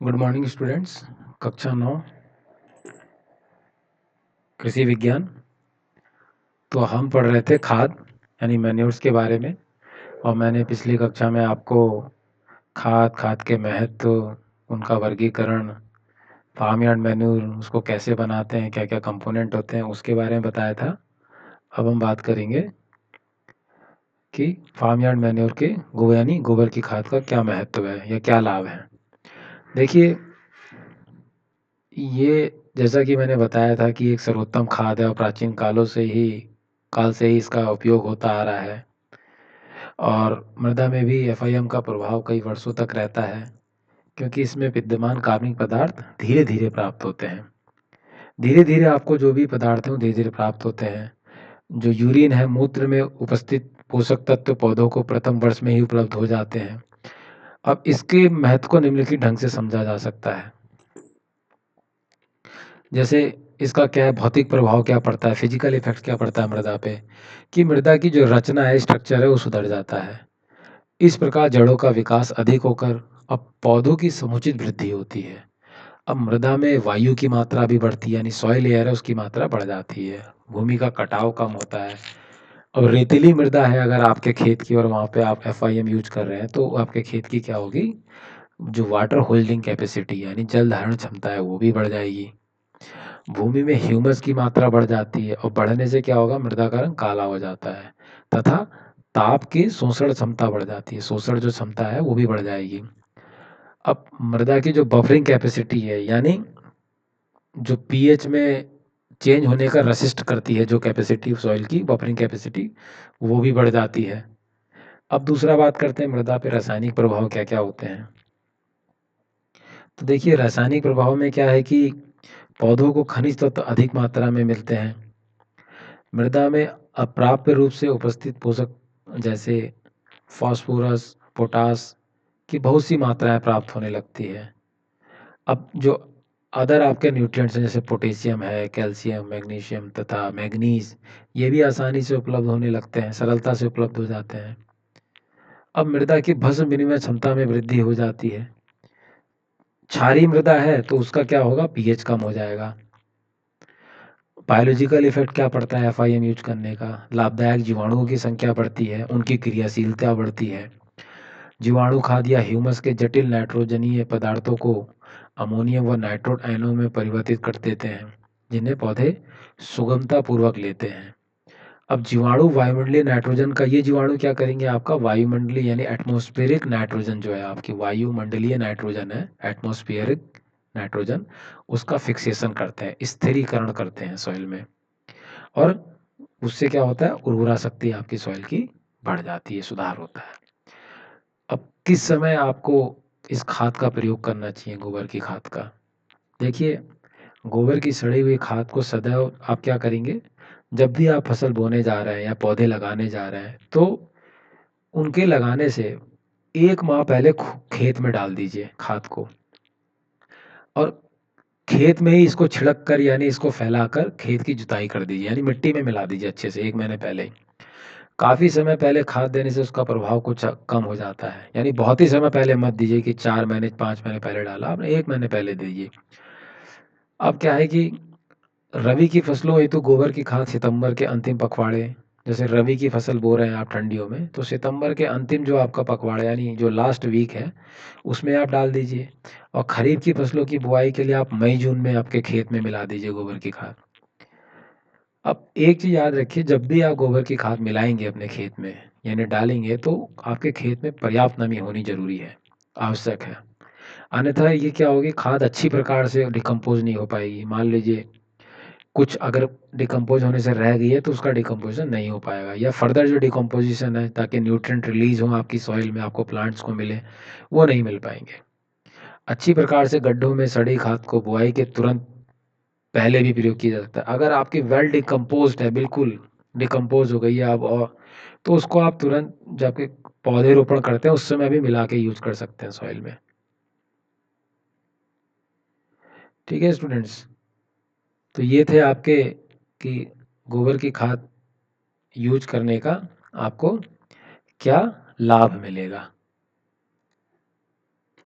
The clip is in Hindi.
Good morning students. कक्षा 9 कृषि विज्ञान। तो हम पढ़ रहे थे खाद यानी मैन्योर्स के बारे में, और मैंने पिछली कक्षा में आपको खाद के महत्व, उनका वर्गीकरण, फार्म यार्ड मैन्योर उसको कैसे बनाते हैं, क्या क्या कंपोनेंट होते हैं, उसके बारे में बताया था। अब हम बात करेंगे कि फार्म यार्ड मैन्योर के यानी गोबर की खाद का क्या महत्व है या क्या लाभ है। देखिए, ये जैसा कि मैंने बताया था कि एक सर्वोत्तम खाद है और प्राचीन काल से ही इसका उपयोग होता आ रहा है, और मृदा में भी एफआईएम का प्रभाव कई वर्षों तक रहता है, क्योंकि इसमें विद्यमान कार्बनिक पदार्थ धीरे धीरे प्राप्त होते हैं। धीरे धीरे आपको जो भी पदार्थ हैं वो धीरे धीरे प्राप्त होते हैं। जो यूरिन है, मूत्र में उपस्थित पोषक तत्व पौधों को प्रथम वर्ष में ही उपलब्ध हो जाते हैं। अब इसके महत्व को निम्नलिखित ढंग से समझा जा सकता है। जैसे इसका क्या है, भौतिक प्रभाव क्या पड़ता है, फिजिकल इफेक्ट क्या पड़ता है मृदा पे, कि मृदा की जो रचना है, स्ट्रक्चर है, वो सुधर जाता है। इस प्रकार जड़ों का विकास अधिक होकर अब पौधों की समुचित वृद्धि होती है। अब मृदा में वायु की मात्रा भी बढ़ती है, यानी सॉइल एयर है उसकी मात्रा बढ़ जाती है। भूमि का कटाव कम होता है। अब रेतीली मृदा है अगर आपके खेत की, और वहाँ पे आप एफआईएम यूज कर रहे हैं, तो आपके खेत की क्या होगी, जो वाटर होल्डिंग कैपेसिटी यानी जल धारण क्षमता है वो भी बढ़ जाएगी। भूमि में ह्यूमस की मात्रा बढ़ जाती है, और बढ़ने से क्या होगा, मृदा का रंग काला हो जाता है, तथा ताप की शोषण क्षमता बढ़ जाती है। शोषण जो क्षमता है वो भी बढ़ जाएगी। अब मृदा की जो बफरिंग कैपेसिटी है, यानी जो पीएच में चेंज होने का रेसिस्ट करती है, जो कैपेसिटी सॉइल की बफरिंग कैपेसिटी, वो भी बढ़ जाती है। अब दूसरा बात करते हैं मृदा पे रासायनिक प्रभाव क्या क्या होते हैं। तो देखिए, रासायनिक प्रभाव में क्या है कि पौधों को खनिज तत्व अधिक मात्रा में मिलते हैं। मृदा में अप्राप्य रूप से उपस्थित पोषक जैसे फास्फोरस, पोटास की बहुत सी मात्राएं प्राप्त होने लगती है। अब जो अदर आपके न्यूट्रिएंट्स हैं, जैसे पोटेशियम है, कैल्शियम, मैग्नीशियम तथा मैग्नीज, ये भी आसानी से उपलब्ध होने लगते हैं, सरलता से उपलब्ध हो जाते हैं। अब मृदा की भस्म विनिमय क्षमता में वृद्धि हो जाती है। क्षारीय मृदा है तो उसका क्या होगा, पीएच कम हो जाएगा। बायोलॉजिकल इफेक्ट क्या पड़ता है एफआईएम यूज करने का, लाभदायक जीवाणुओं की संख्या बढ़ती है, उनकी क्रियाशीलता बढ़ती है। जीवाणु खाद या ह्यूमस के जटिल नाइट्रोजनीय पदार्थों को अमोनियम व नाइट्रोट आयनों में परिवर्तित कर देते हैं, जिन्हें पौधे सुगमता पूर्वक लेते हैं। अब जीवाणु वायुमंडलीय नाइट्रोजन का, ये जीवाणु क्या करेंगे, आपका वायुमंडलीय यानी एटमॉस्फेरिक नाइट्रोजन जो है, आपकी वायुमंडलीय नाइट्रोजन है, एटमॉस्फेरिक नाइट्रोजन, उसका फिक्सेशन करते हैं, स्थिरीकरण करते हैं सॉइल में, और उससे क्या होता है, उर्वरा शक्ति आपकी सॉइल की बढ़ जाती है, सुधार होता है। अब किस समय आपको इस खाद का प्रयोग करना चाहिए, गोबर की खाद का। देखिए, गोबर की सड़ी हुई खाद को सदैव आप क्या करेंगे, जब भी आप फसल बोने जा रहे हैं या पौधे लगाने जा रहे हैं, तो उनके लगाने से 1 माह पहले खेत में डाल दीजिए खाद को, और खेत में ही इसको छिड़क कर यानी इसको फैलाकर खेत की जुताई कर दीजिए, यानी मिट्टी में मिला दीजिए अच्छे से 1 महीने पहले ही। काफ़ी समय पहले खाद देने से उसका प्रभाव कुछ कम हो जाता है, यानी बहुत ही समय पहले मत दीजिए कि 4 महीने 5 महीने पहले डाला आपने, 1 महीने पहले दीजिए। अब क्या है कि रबी की फसलों हेतु गोबर की खाद सितंबर के अंतिम पखवाड़े, जैसे रबी की फसल बो रहे हैं आप ठंडियों में, तो सितंबर के अंतिम जो आपका पखवाड़ा यानी जो लास्ट वीक है, उसमें आप डाल दीजिए। और खरीफ की फसलों की बुआई के लिए आप मई जून में आपके खेत में मिला दीजिए गोबर की खाद। अब एक चीज़ याद रखिए, जब भी आप गोबर की खाद मिलाएंगे अपने खेत में यानी डालेंगे, तो आपके खेत में पर्याप्त नमी होनी जरूरी है, आवश्यक है। अन्यथा ये क्या होगी, खाद अच्छी प्रकार से डिकम्पोज नहीं हो पाएगी। मान लीजिए कुछ अगर डिकम्पोज होने से रह गई है, तो उसका डिकम्पोजिशन नहीं हो पाएगा, या फर्दर जो डिकम्पोजिशन है ताकि न्यूट्रिएंट रिलीज हो आपकी सॉइल में, आपको प्लांट्स को मिले, वो नहीं मिल पाएंगे। अच्छी प्रकार से गड्ढों में सड़ी खाद को बुआई के तुरंत पहले भी प्रयोग किया जा सकता है। अगर आपकी वेल डिकम्पोज्ड है, बिल्कुल डिकम्पोज हो गई है अब, और तो उसको आप तुरंत जब आपके पौधे रोपण करते हैं उस समय भी मिला के यूज कर सकते हैं सॉइल में। ठीक है स्टूडेंट्स, तो ये थे आपके कि गोबर की खाद यूज करने का आपको क्या लाभ मिलेगा।